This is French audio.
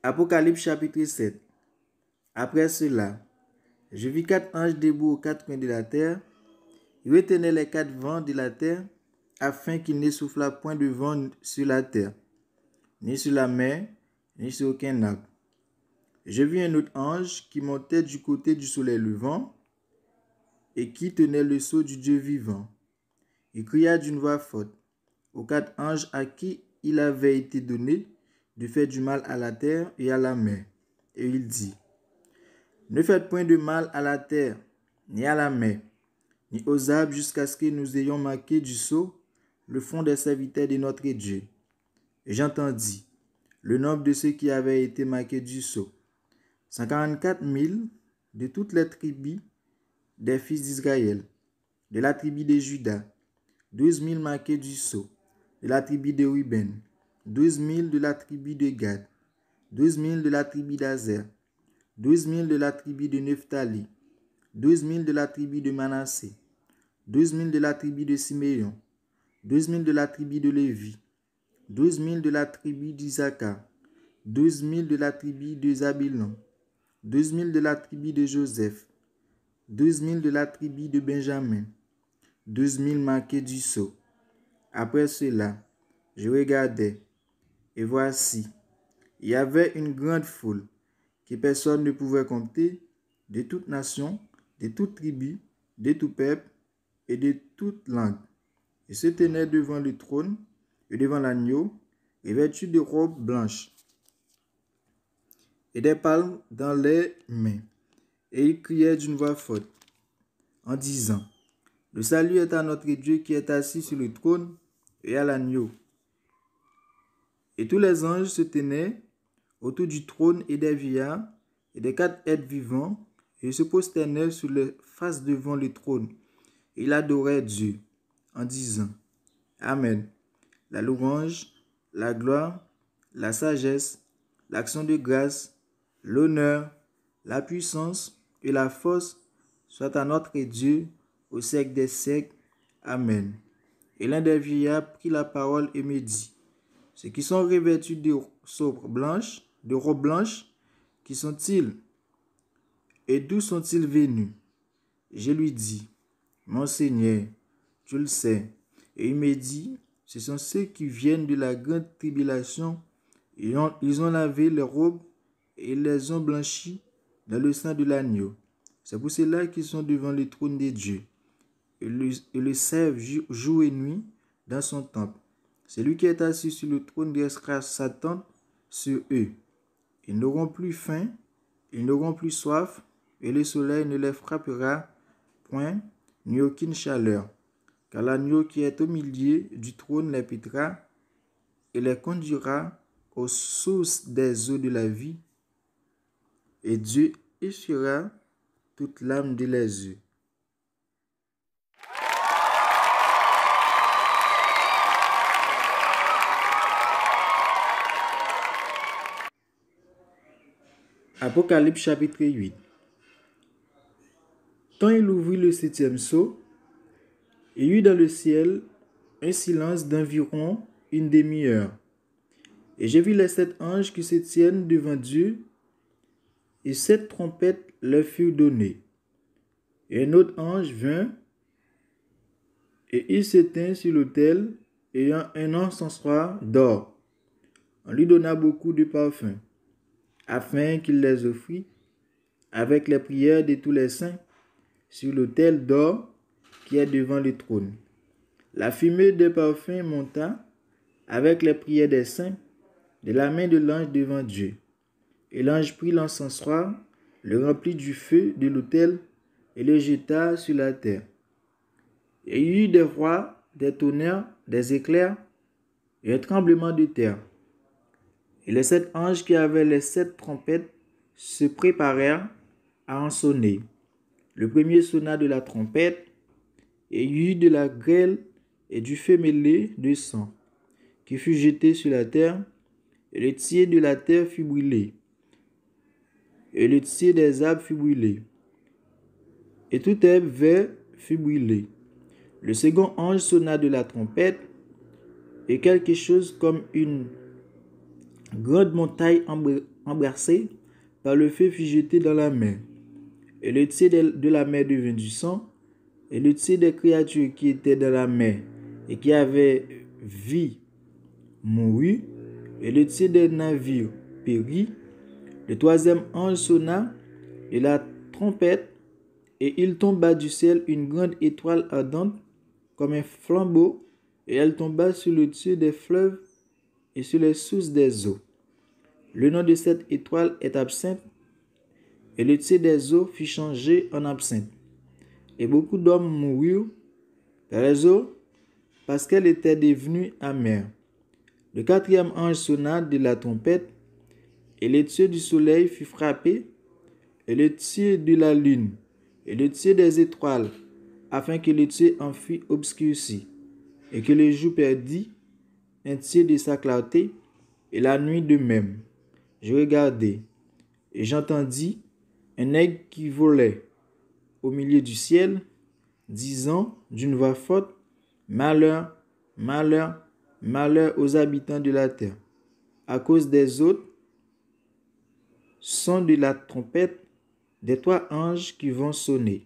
Apocalypse chapitre 7. Après cela, je vis 4 anges debout aux 4 coins de la terre. Ils retenaient les 4 vents de la terre, afin qu'il ne soufflât point de vent sur la terre, ni sur la mer, ni sur aucun arbre. Je vis un autre ange qui montait du côté du soleil levant et qui tenait le sceau du Dieu vivant. Il cria d'une voix forte aux 4 anges à qui il avait été donné de faire du mal à la terre et à la mer. Et il dit, ne faites point de mal à la terre, ni à la mer, ni aux arbres, jusqu'à ce que nous ayons marqué du sceau le front des serviteurs de notre Dieu. Et j'entendis le nombre de ceux qui avaient été marqués du sceau. 144 000 de toutes les tribus des fils d'Israël, de la tribu de Juda, 12 000 marqués du sceau, de la tribu de Ruben, 12 000 de la tribu de Gad, 12 000 de la tribu d'Azer, 12 000 de la tribu de Nephtali, 12 000 de la tribu de Manassé, 12 000 de la tribu de Siméon, 12 000 de la tribu de Lévi, 12 000 de la tribu d'Isaacar, 12 000 de la tribu de Zabulon, 12 000 de la tribu de Joseph, 12 000 de la tribu de Benjamin, 12 000 marqués du sceau. Après cela, je regardai, et voici, il y avait une grande foule que personne ne pouvait compter, de toute nation, de toute tribu, de tout peuple et de toute langue. Ils se tenaient devant le trône et devant l'agneau, revêtus de robes blanches et des palmes dans les mains. Et ils criaient d'une voix forte, en disant, le salut est à notre Dieu qui est assis sur le trône et à l'agneau. Et tous les anges se tenaient autour du trône et des vieillards et des 4 êtres vivants, et ils se prosternaient sur leur face devant le trône. Et ils adoraient Dieu, en disant, Amen. La louange, la gloire, la sagesse, l'action de grâce, l'honneur, la puissance et la force soient à notre Dieu au siècle des siècles. Amen. Et l'un des vieillards prit la parole et me dit, ceux qui sont revêtus de robes blanches, qui sont-ils et d'où sont-ils venus? Je lui dis, mon Seigneur, tu le sais. Et il me dit, ce sont ceux qui viennent de la grande tribulation. Ils ont lavé leurs robes et les ont blanchis dans le sang de l'agneau. C'est pour cela qu'ils sont devant le trône de Dieu et le servent jour et nuit dans son temple. Celui qui est assis sur le trône dressera sa tente sur eux. Ils n'auront plus faim, ils n'auront plus soif, et le soleil ne les frappera point, ni aucune chaleur. Car l'agneau qui est au milieu du trône les pittera et les conduira aux sources des eaux de la vie, et Dieu essuiera toute larme de les yeux. Apocalypse chapitre 8. Quand il ouvrit le 7e sceau, il y eut dans le ciel un silence d'environ une demi-heure. Et j'ai vu les 7 anges qui se tiennent devant Dieu, et 7 trompettes leur furent données. Et un autre ange vint, et il s'éteint sur l'autel, ayant un encensoir d'or. On lui donna beaucoup de parfums, afin qu'il les offrît avec les prières de tous les saints sur l'autel d'or qui est devant le trône. La fumée des parfums monta avec les prières des saints de la main de l'ange devant Dieu. Et l'ange prit l'encensoir, le remplit du feu de l'autel et le jeta sur la terre. Et il y eut des voix, des tonnerres, des éclairs et un tremblement de terre. Et les 7 anges qui avaient les 7 trompettes se préparèrent à en sonner. Le premier sonna de la trompette, et il y eut de la grêle et du feu mêlé de sang, qui fut jeté sur la terre, et le tiers de la terre fut brûlé, et le tiers des arbres fut brûlé, et toute herbe verte fut brûlée. Le second ange sonna de la trompette, et quelque chose comme une grande montagne embrassé par le feu fut jeté dans la mer. Et le tiers de la mer devint du sang, et le tiers des créatures qui étaient dans la mer et qui avaient vie mourut, et le tiers des navires périt. Le troisième ange sonna de la trompette, et il tomba du ciel une grande étoile ardente comme un flambeau, et elle tomba sur le dessus des fleuves et sur les sources des eaux. Le nom de cette étoile est absinthe, et le tiers des eaux fut changé en absinthe. Et beaucoup d'hommes moururent dans les eaux parce qu'elles étaient devenues amères. Le quatrième ange sonna de la trompette, et le tiers du soleil fut frappé, et le tiers de la lune, et le tiers des étoiles, afin que le tiers en fût obscurci, et que le jour perdit un tiers de sa clarté, et la nuit de même. Je regardai, et j'entendis un aigle qui volait au milieu du ciel, disant d'une voix forte, Malheur, malheur, malheur aux habitants de la terre, à cause des autres sons de la trompette des trois anges qui vont sonner.